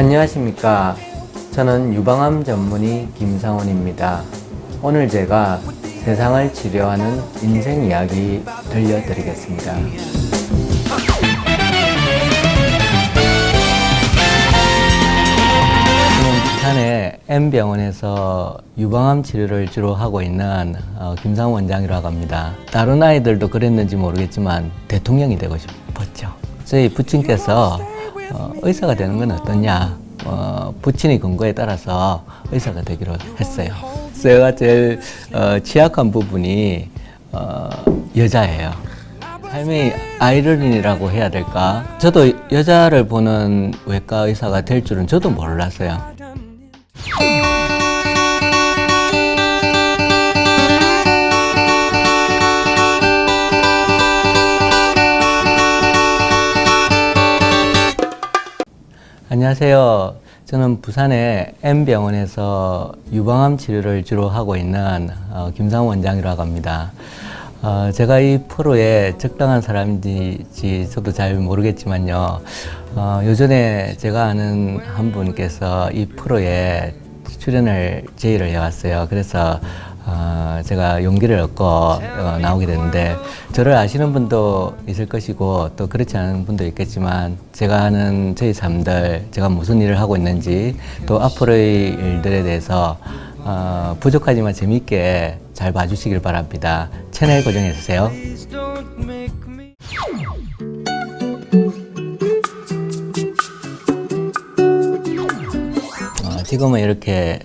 안녕하십니까. 저는 유방암 전문의 김상훈입니다. 오늘 제가 세상을 치료하는 인생 이야기 들려드리겠습니다. 저는 부산의 M병원에서 유방암 치료를 주로 하고 있는 김상훈 원장이라고 합니다. 다른 아이들도 그랬는지 모르겠지만 대통령이 되고 싶었죠. 저희 부친께서 의사가 되는 건 어떠냐, 부친의 근거에 따라서 의사가 되기로 했어요. 제가 제일 취약한 부분이 여자예요. 삶의 아이러니라고 해야 될까? 저도 여자를 보는 외과 의사가 될 줄은 저도 몰랐어요. 안녕하세요. 저는 부산의 M병원에서 유방암 치료를 주로 하고 있는 김상훈 원장이라고 합니다. 제가 이 프로에 적당한 사람인지 저도 잘 모르겠지만요. 요전에 제가 아는 한 분께서 이 프로에 출연을 제의를 해왔어요. 그래서 제가 용기를 얻고 나오게 됐는데, 저를 아시는 분도 있을 것이고 또 그렇지 않은 분도 있겠지만, 제가 하는 저희 삶들, 제가 무슨 일을 하고 있는지, 또 앞으로의 일들에 대해서 부족하지만 재밌게 잘 봐주시길 바랍니다. 채널 고정해 주세요. 지금은 이렇게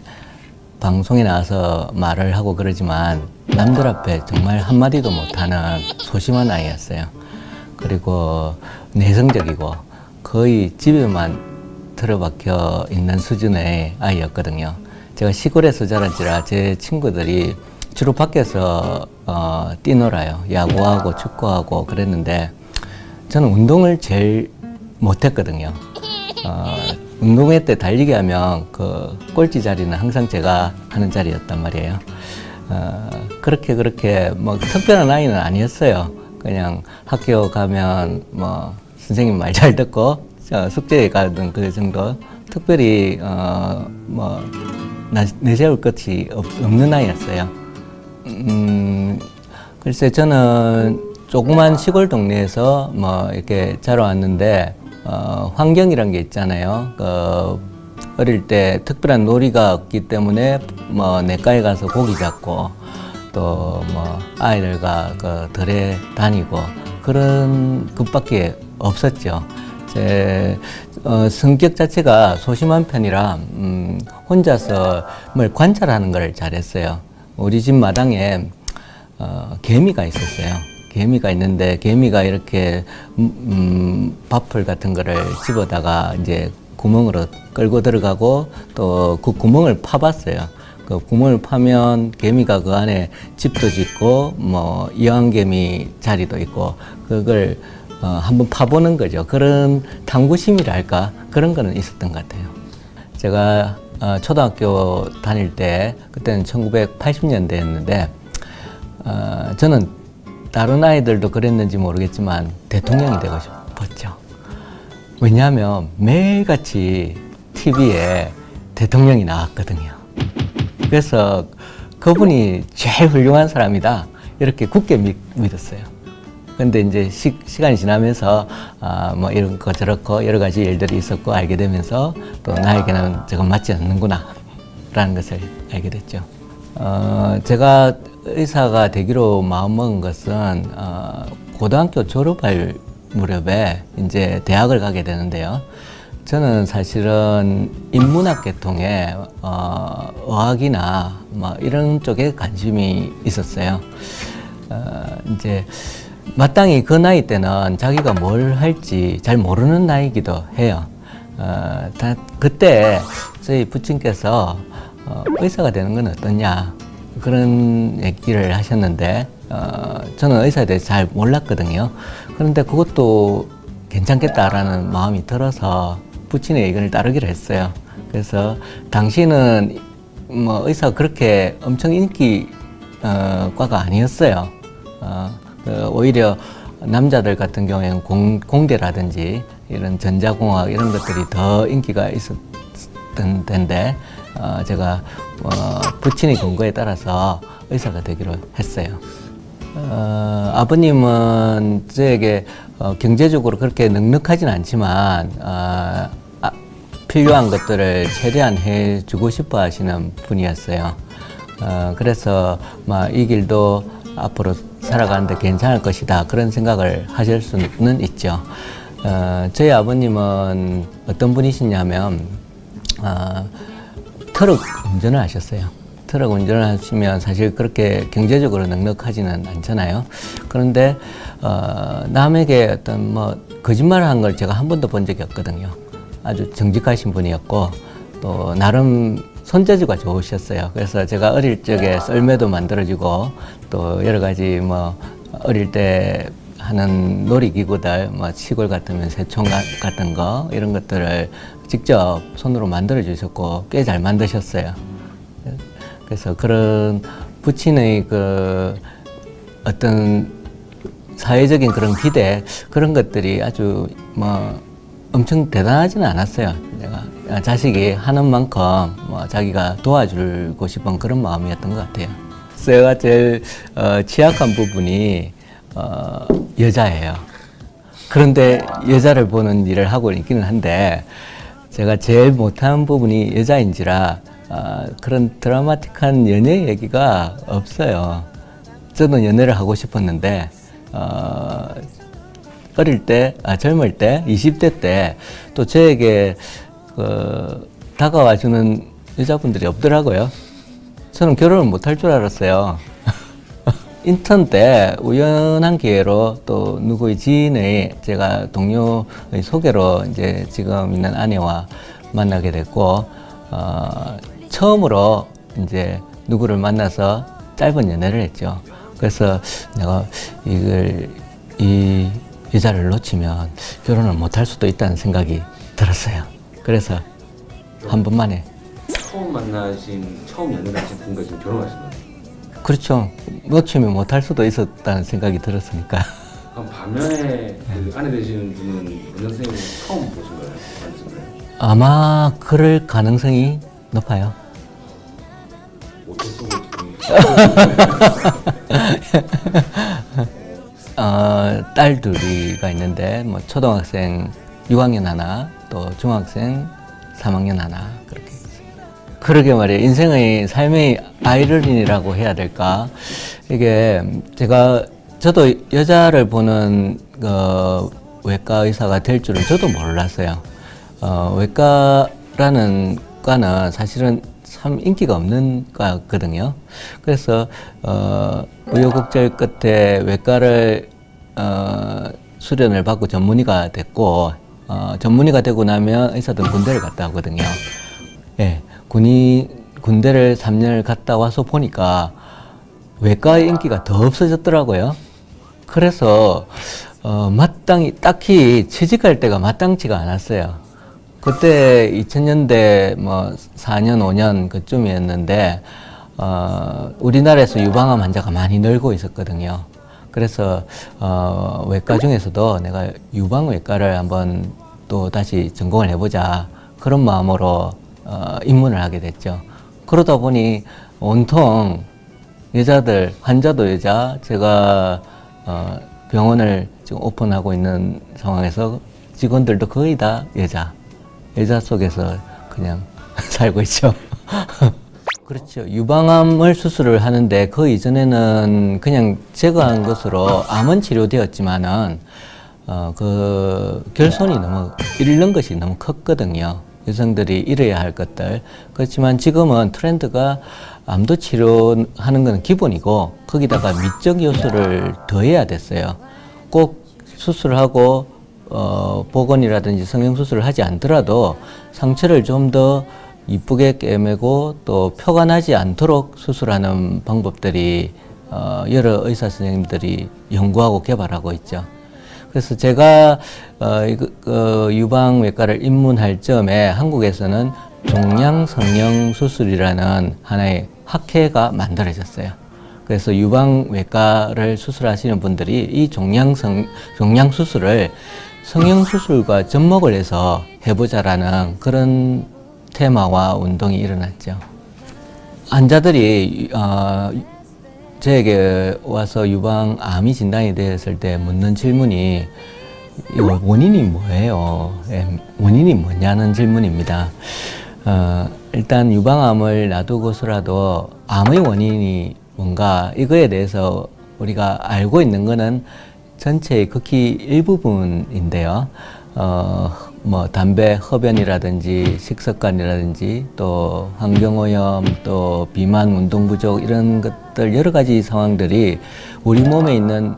방송에 나와서 말을 하고 그러지만 남들 앞에 정말 한마디도 못하는 소심한 아이였어요. 그리고 내성적이고 거의 집에만 틀어박혀 있는 수준의 아이였거든요. 제가 시골에서 자란지라 제 친구들이 주로 밖에서 뛰놀아요. 야구하고 축구하고 그랬는데 저는 운동을 제일 못했거든요. 운동회 때 달리기 하면 그 꼴찌 자리는 항상 제가 하는 자리였단 말이에요. 그렇게 뭐 특별한 아이는 아니었어요. 그냥 학교 가면 뭐 선생님 말 잘 듣고 숙제에 가든 그 정도. 특별히 뭐 내세울 것이 없는 아이였어요. 글쎄, 저는 조그만 시골 동네에서 뭐 이렇게 자라왔는데 환경이란 게 있잖아요. 어릴 때 특별한 놀이가 없기 때문에 뭐 내과에 가서 고기 잡고 또 뭐 아이들과 들에 다니고 그런 것밖에 없었죠. 제 성격 자체가 소심한 편이라 혼자서 뭘 관찰하는 걸 잘했어요. 우리 집 마당에 개미가 있었어요. 개미가 있는데 개미가 이렇게 밥풀 같은 거를 집어다가 이제 구멍으로 끌고 들어가고 또 그 구멍을 파봤어요. 그 구멍을 파면 개미가 그 안에 집도 짓고 뭐 이왕개미 자리도 있고 그걸 한번 파보는 거죠. 그런 탐구심이랄까 그런 거는 있었던 것 같아요. 제가 초등학교 다닐 때 그때는 1980년대였는데 저는 다른 아이들도 그랬는지 모르겠지만 대통령이 되고 싶었죠. 왜냐하면 매일같이 TV에 대통령이 나왔거든요. 그래서 그분이 제일 훌륭한 사람이다 이렇게 굳게 믿었어요. 근데 이제 시간이 지나면서 뭐 이런 거 저렇고 여러 가지 일들이 있었고 알게 되면서 또 나에게는 저건 맞지 않는구나 라는 것을 알게 됐죠. 제가 의사가 되기로 마음먹은 것은 고등학교 졸업할 무렵에 이제 대학을 가게 되는데요. 저는 사실은 인문학 계통의 의학이나 뭐 이런 쪽에 관심이 있었어요. 이제 마땅히 그 나이 때는 자기가 뭘 할지 잘 모르는 나이기도 해요. 그때 저희 부친께서 의사가 되는 건 어떠냐 그런 얘기를 하셨는데 저는 의사에 대해서 잘 몰랐거든요. 그런데 그것도 괜찮겠다라는 마음이 들어서 부친의 의견을 따르기로 했어요. 그래서 당시는 뭐 의사가 그렇게 엄청 인기 과가 아니었어요. 오히려 남자들 같은 경우에는 공대라든지 이런 전자공학 이런 것들이 더 인기가 있었던 때인데 제가 부친의 권고에 따라서 의사가 되기로 했어요. 아버님은 저에게 경제적으로 그렇게 넉넉하진 않지만 필요한 것들을 최대한 해주고 싶어 하시는 분이었어요. 그래서 이 길도 앞으로 살아가는데 괜찮을 것이다 그런 생각을 하실 수는 있죠. 저희 아버님은 어떤 분이시냐면 트럭 운전을 하셨어요. 트럭 운전을 하시면 사실 그렇게 경제적으로 넉넉하지는 않잖아요. 그런데 남에게 어떤 거짓말을 한 걸 제가 한 번도 본 적이 없거든요. 아주 정직하신 분이었고 또 나름 손재주가 좋으셨어요. 그래서 제가 어릴 적에 썰매도 만들어주고 또 여러 가지 어릴 때 하는 놀이기구들 시골 같으면 새총 같은 거 이런 것들을 직접 손으로 만들어 주셨고 꽤 잘 만드셨어요. 그래서 그런 부친의 어떤 사회적인 그런 기대 그런 것들이 아주 엄청 대단하지는 않았어요. 내가 자식이 하는 만큼 자기가 도와주고 싶은 그런 마음이었던 것 같아요. 제가 제일 취약한 부분이 여자예요. 그런데 여자를 보는 일을 하고 있기는 한데 제가 제일 못하는 부분이 여자인지라 그런 드라마틱한 연애 얘기가 없어요. 저는 연애를 하고 싶었는데 어릴 때, 젊을 때, 20대 때 또 저에게 다가와주는 여자분들이 없더라고요. 저는 결혼을 못할 줄 알았어요. 인턴 때 우연한 기회로 또 누구의 지인의 제가 동료의 소개로 이제 지금 있는 아내와 만나게 됐고, 처음으로 이제 누구를 만나서 짧은 연애를 했죠. 그래서 내가 이 여자를 놓치면 결혼을 못할 수도 있다는 생각이 들었어요. 그래서 한 번만에. 처음 만나신, 처음 연애를 하신 분과 지금 결혼하신 거예요? 그렇죠. 놓치면 못할 수도 있었다는 생각이 들었으니까. 그럼 반면에 그 아내 되시는 분은 원장 선생님 처음 보신 거예요? 만나신 거예요? 아마 그럴 가능성이 높아요. 어쩔 수 없이 딸 둘이가 있는데 초등학생 6학년 하나, 또 중학생 3학년 하나 그렇게 있어요. 그러게 말이에요. 인생의 삶의 아이러니라고 해야 될까? 이게 저도 여자를 보는 외과 의사가 될 줄은 저도 몰랐어요. 외과라는 과는 사실은 참 인기가 없는 과거든요. 그래서 우여곡절 끝에 외과를 수련을 받고 전문의가 됐고 전문의가 되고 나면 의사들은 군대를 갔다 오거든요. 예, 군대를 3년을 갔다 와서 보니까 외과의 인기가 더 없어졌더라고요. 그래서 마땅히 딱히 취직할 때가 마땅치가 않았어요. 그때 2000년대 4년, 5년 그쯤이었는데 우리나라에서 유방암 환자가 많이 늘고 있었거든요. 그래서 외과 중에서도 내가 유방외과를 한번 또 다시 전공을 해보자 그런 마음으로 입문을 하게 됐죠. 그러다 보니 온통 여자들, 환자도 여자, 제가 병원을 지금 오픈하고 있는 상황에서 직원들도 거의 다 여자 속에서 그냥 살고 있죠. 그렇죠. 유방암을 수술을 하는데 그 이전에는 그냥 제거한 것으로 암은 치료되었지만은 그 결손이 너무 잃는 것이 너무 컸거든요. 여성들이 잃어야 할 것들. 그렇지만 지금은 트렌드가 암도 치료하는 건 기본이고 거기다가 미적 요소를 더해야 됐어요. 꼭 수술하고 복원이라든지 성형수술을 하지 않더라도 상처를 좀 더 이쁘게 꿰매고 또 표가 나지 않도록 수술하는 방법들이 여러 의사 선생님들이 연구하고 개발하고 있죠. 그래서 제가 유방외과를 입문할 점에 한국에서는 종양성형수술이라는 하나의 학회가 만들어졌어요. 그래서 유방외과를 수술하시는 분들이 이 종양수술을 성형수술과 접목을 해서 해보자라는 그런 테마와 운동이 일어났죠. 환자들이 저에게 와서 유방암이 진단이 되었을 때 묻는 질문이 이거 원인이 뭐예요? 원인이 뭐냐는 질문입니다. 일단 유방암을 놔두고서라도 암의 원인이 뭔가 이거에 대해서 우리가 알고 있는 거는 전체의 극히 일부분인데요. 뭐 담배 흡연이라든지 식습관이라든지 또 환경오염 또 비만 운동 부족 이런 것들 여러 가지 상황들이 우리 몸에 있는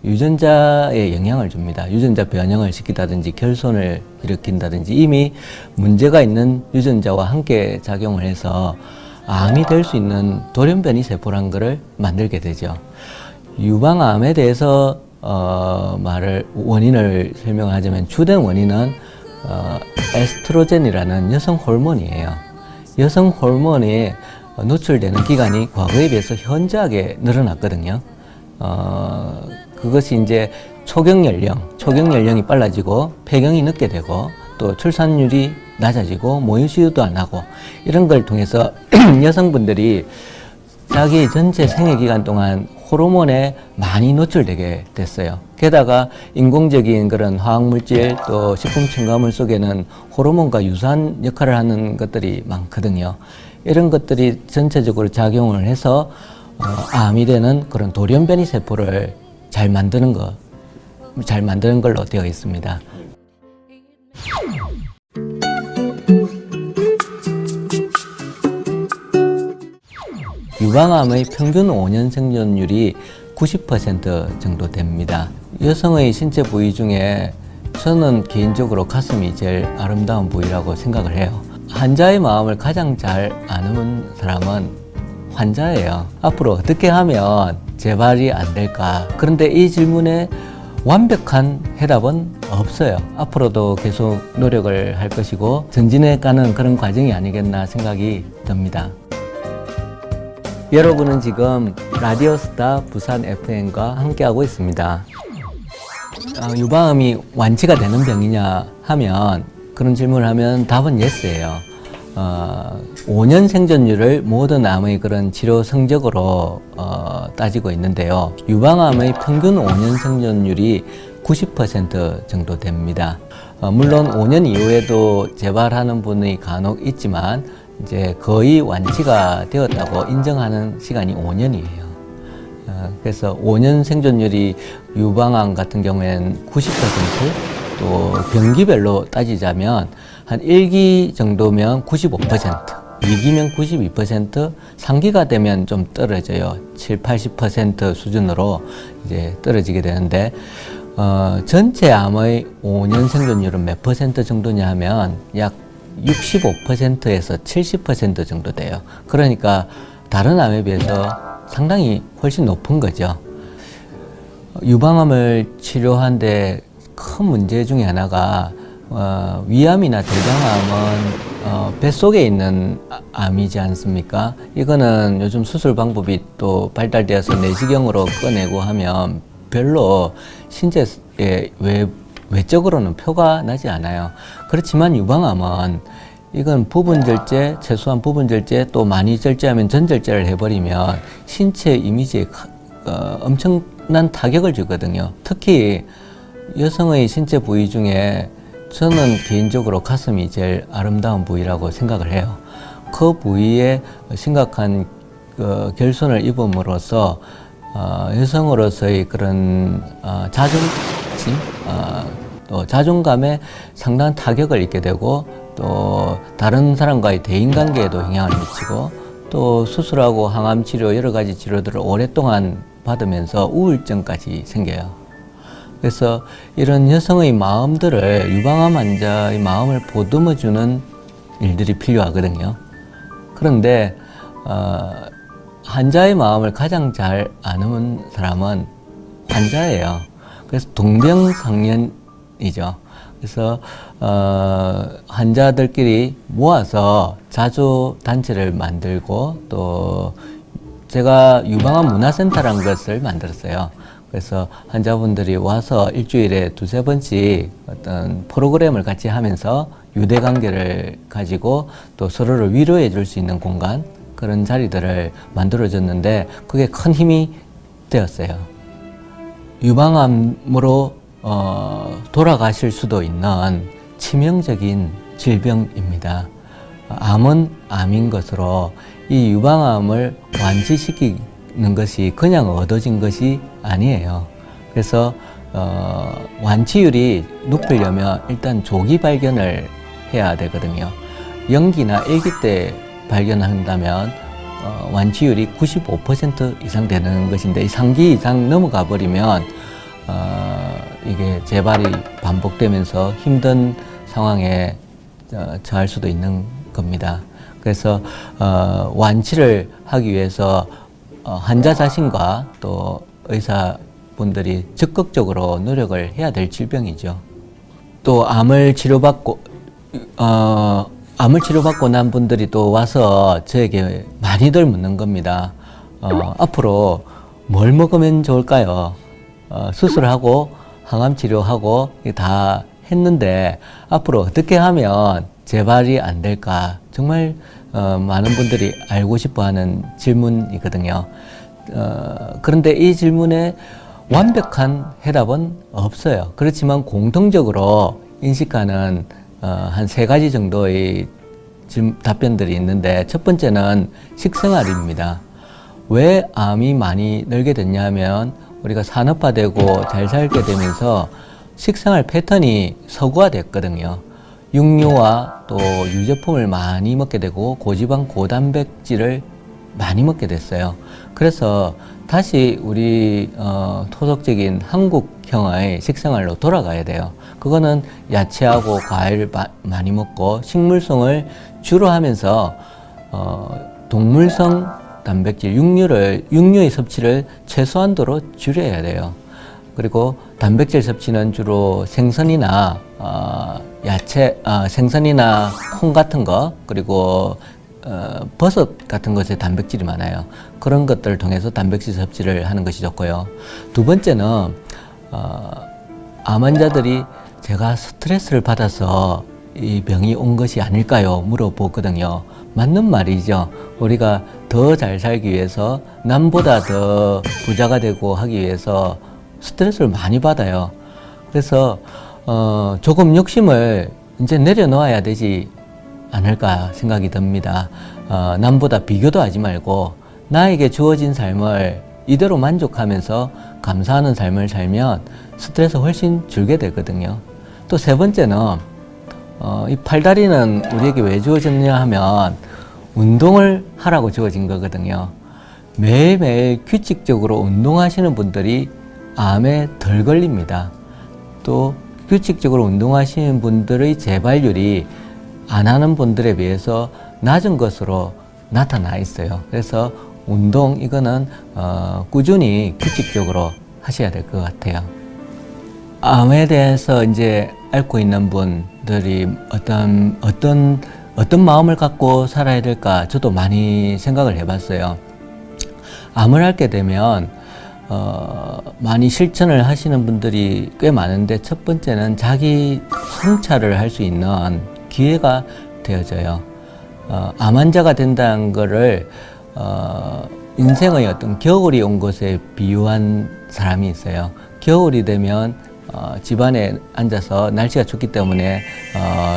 유전자에 영향을 줍니다. 유전자 변형을 시키다든지 결손을 일으킨다든지 이미 문제가 있는 유전자와 함께 작용을 해서 암이 될 수 있는 돌연변이 세포란 거를 만들게 되죠. 유방암에 대해서 원인을 설명하자면 주된 원인은 에스트로겐이라는 여성 호르몬이에요. 여성 호르몬이 노출되는 기간이 과거에 비해서 현저하게 늘어났거든요. 그것이 이제 초경 연령이 빨라지고 폐경이 늦게 되고 또 출산율이 낮아지고 모유수유도 안 하고 이런 걸 통해서 여성분들이 자기 전체 생애 기간 동안 호르몬에 많이 노출되게 됐어요. 게다가 인공적인 그런 화학물질 또 식품 첨가물 속에는 호르몬과 유사한 역할을 하는 것들이 많거든요. 이런 것들이 전체적으로 작용을 해서 암이 되는 그런 돌연변이 세포를 잘 만드는 걸로 되어 있습니다. 유방암의 평균 5년 생존율이 90% 정도 됩니다. 여성의 신체 부위 중에 저는 개인적으로 가슴이 제일 아름다운 부위라고 생각을 해요. 환자의 마음을 가장 잘 아는 사람은 환자예요. 앞으로 어떻게 하면 재발이 안 될까? 그런데 이 질문에 완벽한 해답은 없어요. 앞으로도 계속 노력을 할 것이고 전진해 가는 그런 과정이 아니겠나 생각이 듭니다. 여러분은 지금 라디오스타 부산 FM과 함께하고 있습니다. 유방암이 완치가 되는 병이냐 하면 그런 질문을 하면 답은 예스예요. 5년 생존율을 모든 암의 그런 치료 성적으로 따지고 있는데요. 유방암의 평균 5년 생존율이 90% 정도 됩니다. 물론 5년 이후에도 재발하는 분이 간혹 있지만 이제 거의 완치가 되었다고 인정하는 시간이 5년이에요. 그래서 5년 생존율이 유방암 같은 경우에는 90%, 또 병기별로 따지자면 한 1기 정도면 95%, 2기면 92%, 3기가 되면 좀 떨어져요. 7, 80% 수준으로 이제 떨어지게 되는데, 전체 암의 5년 생존율은 몇 퍼센트 정도냐 하면 약 65%에서 70% 정도 돼요. 그러니까 다른 암에 비해서 상당히 훨씬 높은 거죠. 유방암을 치료하는데 큰 문제 중에 하나가 위암이나 대장암은 뱃속에 있는 암이지 않습니까? 이거는 요즘 수술 방법이 또 발달되어서 내시경으로 꺼내고 하면 별로 신체에 외적으로는 표가 나지 않아요. 그렇지만 유방암은 이건 부분절제, 최소한 부분절제, 또 많이 절제하면 전절제를 해버리면 신체 이미지에 엄청난 타격을 주거든요. 특히 여성의 신체 부위 중에 저는 개인적으로 가슴이 제일 아름다운 부위라고 생각을 해요. 그 부위에 심각한 결손을 입음으로써 여성으로서의 그런 자존심, 또 자존감에 상당한 타격을 입게 되고 또 다른 사람과의 대인관계에도 영향을 미치고 또 수술하고 항암치료 여러 가지 치료들을 오랫동안 받으면서 우울증까지 생겨요. 그래서 이런 여성의 마음들을 유방암 환자의 마음을 보듬어주는 일들이 필요하거든요. 그런데 환자의 마음을 가장 잘 아는 사람은 환자예요. 그래서 동병상련이죠. 그래서 환자들끼리 모아서 자조 단체를 만들고 또 제가 유방암 문화센터라는 것을 만들었어요. 그래서 환자분들이 와서 일주일에 두세 번씩 어떤 프로그램을 같이 하면서 유대 관계를 가지고 또 서로를 위로해 줄 수 있는 공간, 그런 자리들을 만들어줬는데 그게 큰 힘이 되었어요. 유방암으로 돌아가실 수도 있는 치명적인 질병입니다. 암은 암인 것으로 이 유방암을 완치시키는 것이 그냥 얻어진 것이 아니에요. 그래서 완치율이 높이려면 일단 조기 발견을 해야 되거든요. 영기나 아기 때 발견한다면 완치율이 95% 이상 되는 것인데 이 3기 이상 넘어가 버리면 이게 재발이 반복되면서 힘든 상황에 처할 수도 있는 겁니다. 그래서 완치를 하기 위해서 환자 자신과 또 의사분들이 적극적으로 노력을 해야 될 질병이죠. 또 암을 치료받고 난 분들이 또 와서 저에게 많이들 묻는 겁니다. 앞으로 뭘 먹으면 좋을까요? 수술하고 항암 치료하고 다 했는데 앞으로 어떻게 하면 재발이 안 될까? 정말 많은 분들이 알고 싶어 하는 질문이거든요. 그런데 이 질문에 완벽한 해답은 없어요. 그렇지만 공통적으로 인식하는 한 3가지 정도의 답변들이 있는데, 첫 번째는 식생활입니다. 왜 암이 많이 늘게 됐냐면 우리가 산업화되고 잘 살게 되면서 식생활 패턴이 서구화됐거든요. 육류와 또 유제품을 많이 먹게 되고 고지방 고단백질을 많이 먹게 됐어요. 그래서 다시 우리 토속적인 한국형의 식생활로 돌아가야 돼요. 그거는 야채하고 과일 많이 먹고 식물성을 주로 하면서 동물성 단백질, 육류의 섭취를 최소한도로 줄여야 돼요. 그리고 단백질 섭취는 주로 생선이나 생선이나 콩 같은 거, 그리고 버섯 같은 것에 단백질이 많아요. 그런 것들을 통해서 단백질 섭취를 하는 것이 좋고요. 두 번째는 암 환자들이 제가 스트레스를 받아서 이 병이 온 것이 아닐까요? 물어보거든요. 맞는 말이죠. 우리가 더 잘 살기 위해서, 남보다 더 부자가 되고 하기 위해서 스트레스를 많이 받아요. 그래서 조금 욕심을 이제 내려놓아야 되지 않을까 생각이 듭니다. 남보다 비교도 하지 말고 나에게 주어진 삶을 이대로 만족하면서 감사하는 삶을 살면 스트레스 훨씬 줄게 되거든요. 또 세 번째는 이 팔다리는 우리에게 왜 주어졌냐 하면 운동을 하라고 주어진 거거든요. 매일매일 규칙적으로 운동하시는 분들이 암에 덜 걸립니다. 또 규칙적으로 운동하시는 분들의 재발률이 안 하는 분들에 비해서 낮은 것으로 나타나 있어요. 그래서 운동, 이거는 꾸준히 규칙적으로 하셔야 될 것 같아요. 암에 대해서 이제 앓고 있는 분들이 어떤 마음을 갖고 살아야 될까, 저도 많이 생각을 해봤어요. 암을 앓게 되면 많이 실천을 하시는 분들이 꽤 많은데, 첫 번째는 자기 성찰을 할 수 있는 기회가 되어져요. 암 환자가 된다는 거를 인생의 어떤 겨울이 온 것에 비유한 사람이 있어요. 겨울이 되면 집안에 앉아서 날씨가 춥기 때문에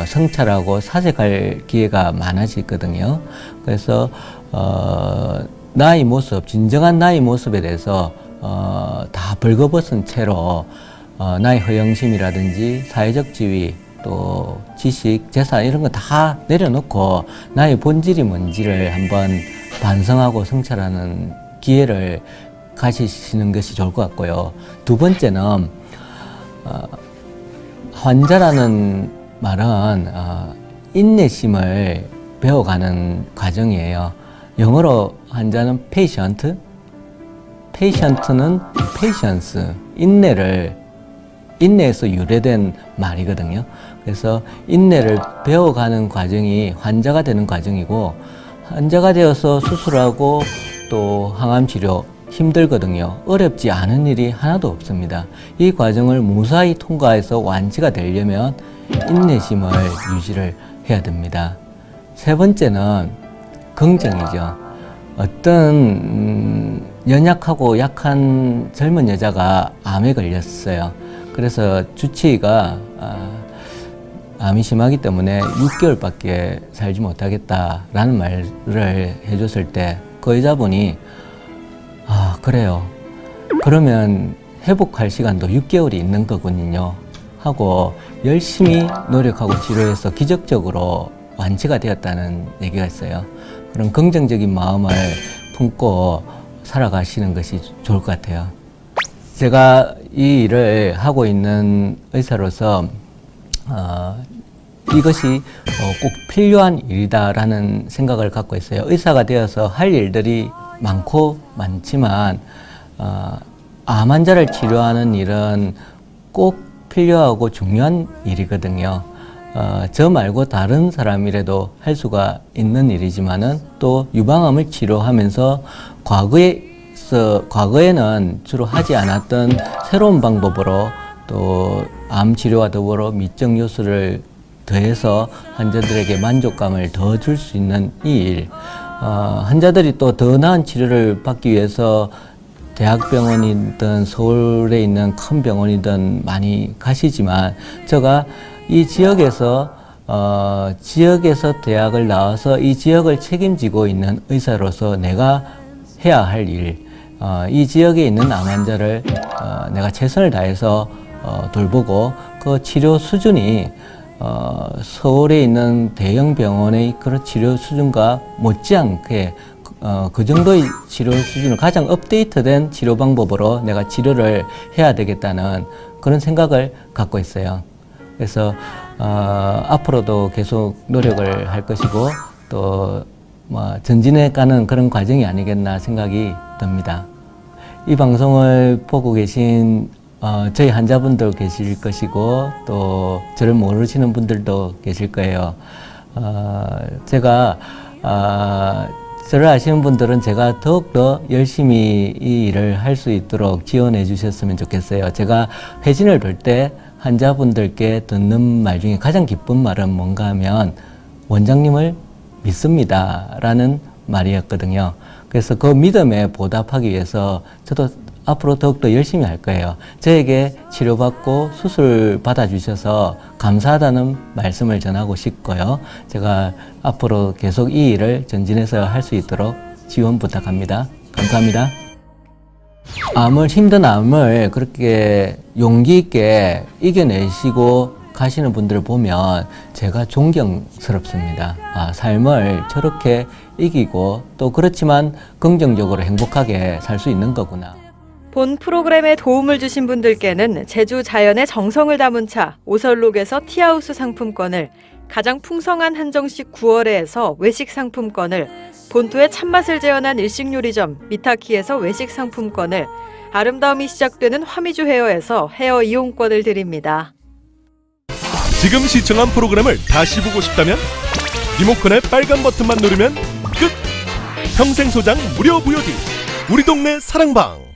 성찰하고 사색할 기회가 많아지거든요. 그래서 나의 모습, 진정한 나의 모습에 대해서 다 벌거벗은 채로 나의 허영심이라든지 사회적 지위, 또 지식, 재산 이런 거 다 내려놓고 나의 본질이 뭔지를 한번 반성하고 성찰하는 기회를 가지시는 것이 좋을 것 같고요. 두 번째는 환자라는 말은 인내심을 배워가는 과정이에요. 영어로 환자는 patient, patient는 patience, 인내에서 유래된 말이거든요. 그래서 인내를 배워가는 과정이 환자가 되는 과정이고, 환자가 되어서 수술하고 또 항암 치료, 힘들거든요. 어렵지 않은 일이 하나도 없습니다. 이 과정을 무사히 통과해서 완치가 되려면 인내심을 유지를 해야 됩니다. 세 번째는 긍정이죠. 어떤 연약하고 약한 젊은 여자가 암에 걸렸어요. 그래서 주치의가 암이 심하기 때문에 6개월밖에 살지 못하겠다라는 말을 해줬을 때 그 여자분이 그래요. 그러면 회복할 시간도 6개월이 있는 거군요. 하고 열심히 노력하고 치료해서 기적적으로 완치가 되었다는 얘기가 있어요. 그런 긍정적인 마음을 품고 살아가시는 것이 좋을 것 같아요. 제가 이 일을 하고 있는 의사로서 이것이 꼭 필요한 일이다라는 생각을 갖고 있어요. 의사가 되어서 할 일들이 많지만 암 환자를 치료하는 일은 꼭 필요하고 중요한 일이거든요. 저 말고 다른 사람이라도 할 수가 있는 일이지만은 또 유방암을 치료하면서 과거에는 주로 하지 않았던 새로운 방법으로 또 암 치료와 더불어 미적 요소를 더해서 환자들에게 만족감을 더 줄 수 있는 이 일. 환자들이 또 더 나은 치료를 받기 위해서 대학병원이든 서울에 있는 큰 병원이든 많이 가시지만 제가 이 지역에서 대학을 나와서 이 지역을 책임지고 있는 의사로서 내가 해야 할 일, 이 지역에 있는 암 환자를 내가 최선을 다해서 돌보고 그 치료 수준이 서울에 있는 대형 병원의 그런 치료 수준과 못지않게 그 정도의 치료 수준을 가장 업데이트된 치료 방법으로 내가 치료를 해야 되겠다는 그런 생각을 갖고 있어요. 그래서 앞으로도 계속 노력을 할 것이고 또 전진해 가는 그런 과정이 아니겠나 생각이 듭니다. 이 방송을 보고 계신 저희 환자분들 계실 것이고 또 저를 모르시는 분들도 계실 거예요. 제가 저를 아시는 분들은 제가 더욱더 열심히 이 일을 할 수 있도록 지원해 주셨으면 좋겠어요. 제가 회진을 돌 때 환자분들께 듣는 말 중에 가장 기쁜 말은 뭔가 하면 원장님을 믿습니다 라는 말이었거든요. 그래서 그 믿음에 보답하기 위해서 저도 앞으로 더욱더 열심히 할 거예요. 저에게 치료받고 수술 받아주셔서 감사하다는 말씀을 전하고 싶고요. 제가 앞으로 계속 이 일을 전진해서 할 수 있도록 지원 부탁합니다. 감사합니다. 힘든 암을 그렇게 용기 있게 이겨내시고 가시는 분들을 보면 제가 존경스럽습니다. 삶을 저렇게 이기고 또 그렇지만 긍정적으로 행복하게 살 수 있는 거구나. 본 프로그램에 도움을 주신 분들께는 제주 자연의 정성을 담은 차 오설록에서 티하우스 상품권을, 가장 풍성한 한정식 9월에에서 외식 상품권을, 본토의 참맛을 재현한 일식요리점 미타키에서 외식 상품권을, 아름다움이 시작되는 화미주 헤어에서 헤어 이용권을 드립니다. 지금 시청한 프로그램을 다시 보고 싶다면 리모컨의 빨간 버튼만 누르면 끝! 평생 소장 무료 VOD 우리 동네 사랑방.